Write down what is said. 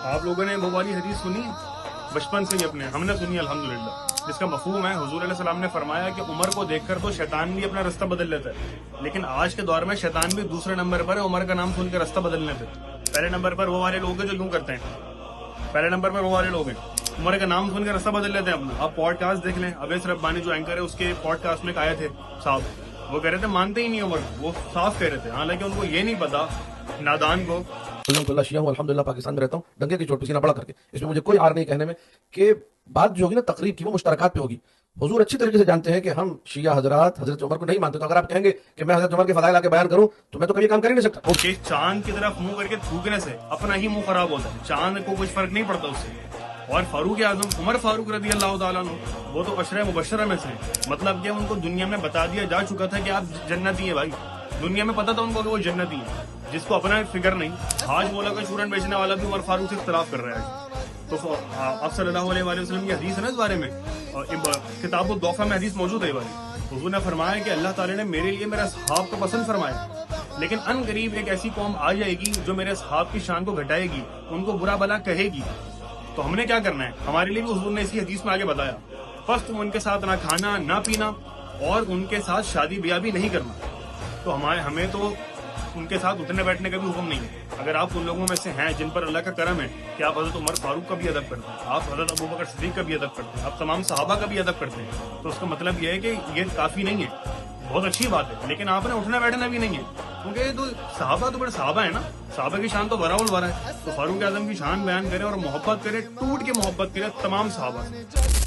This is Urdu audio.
آپ لوگوں نے وہ والی حدیث سنی بچپن سے ہی اپنے، ہم نے سنی الحمدللہ، جس کا مفہوم ہے حضور علیہ السلام نے فرمایا کہ عمر کو دیکھ کر تو شیطان بھی اپنا رستہ بدل لیتا ہے، لیکن آج کے دور میں شیطان بھی دوسرے نمبر پر ہے عمر کا نام سن کے رستہ بدلنے پہ۔ پہلے نمبر پر وہ والے لوگ ہیں جو یوں کرتے ہیں، پہلے نمبر پر وہ والے لوگ ہیں عمر کا نام سن کے رستہ بدل لیتے ہیں اپنا۔ آپ پوڈ کاسٹ دیکھ لیں، اویس ربانی جو اینکر ہے اس کے پوڈ کاسٹ میں آئے تھے صاحب، وہ کہہ رہے تھے مانتے ہی نہیں عمر، وہ صاف کہہ رہے تھے، حالانکہ ان کو یہ نہیں پتا نادان کو۔ الحمد للہ شیعہ ہوں، الحمد للہ پاکستان میں رہتا ہوں، ڈنگے کی چوٹ پسینہ بڑا کر کے، اس میں مجھے کوئی عار نہیں کہنے میں کہ بات جو ہوگی نا تقریب کی وہ مشترکات پہ ہوگی۔ حضور اچھی طریقے سے جانتے ہیں کہ ہم شیعہ حضرات حضرت عمر کو نہیں مانتے، تو اگر آپ کہیں گے کہ میں حضرت عمر کے فضائل آ کے بیان کروں تو میں تو کبھی کام کر ہی نہیں سکتا۔ اوکے، چاند کی طرف منہ کر کے تھوکنے سے اپنا ہی منہ خراب ہوتا ہے، چاند کو کچھ فرق نہیں پڑتا اس سے۔ اور فاروق اعظم عمر فاروق رضی اللہ تعالیٰ عنہ وہ تو عشرہ مبشرہ میں سے ہیں، مطلب کہ ان کو دنیا میں بتا دیا جا چکا تھا کہ آپ جنتی ہیں بھائی، دنیا میں پتا تھا ان کو کہ وہ جنتی ہیں، جس کو اپنا فکر نہیں۔ آج مولا کا چورن بیچنے والا بھی عمر فاروق سے اختلاف کر رہا ہے۔ تو آپ صلی اللہ علیہ وآلہ وسلم کی حدیث ہے نا اس بارے میں، کتاب الضعفاء میں حدیث موجود ہے یہ والی۔ حضور نے فرمایا کہ اللہ تعالیٰ نے میرے لیے میرے اصحاب کو پسند فرمایا، لیکن ان قریب ایک ایسی قوم آ جائے گی جو میرے اصحاب کی شان کو گھٹائے گی، ان کو برا بلا کہے گی، تو ہم نے کیا کرنا ہے؟ ہمارے لیے بھی حضور نے اسی حدیث میں آگے بتایا، بس تم ان کے ساتھ نہ کھانا نہ پینا اور ان کے ساتھ شادی بیاہ بھی نہیں کرنا۔ تو ہمیں تو ان کے ساتھ اٹھنے بیٹھنے کا بھی حکم نہیں ہے۔ اگر آپ ان لوگوں میں سے ہیں جن پر اللہ کا کرم ہے کہ آپ حضرت عمر فاروق کا بھی ادب کرتے ہیں، آپ حضرت ابوبکر صدیق کا بھی ادب کرتے ہیں، آپ تمام صحابہ کا بھی ادب کرتے ہیں، تو اس کا مطلب یہ ہے کہ یہ کافی نہیں ہے، بہت اچھی بات ہے، لیکن آپ نے اٹھنا بیٹھنا بھی نہیں ہے، کیونکہ یہ تو صحابہ تو بڑے صحابہ ہیں نا، صحابہ کی شان تو برا الورا ہے، تو فاروق اعظم کی شان بیان کرے اور محبت کرے، ٹوٹ کے محبت کرے تمام صحابہ سے۔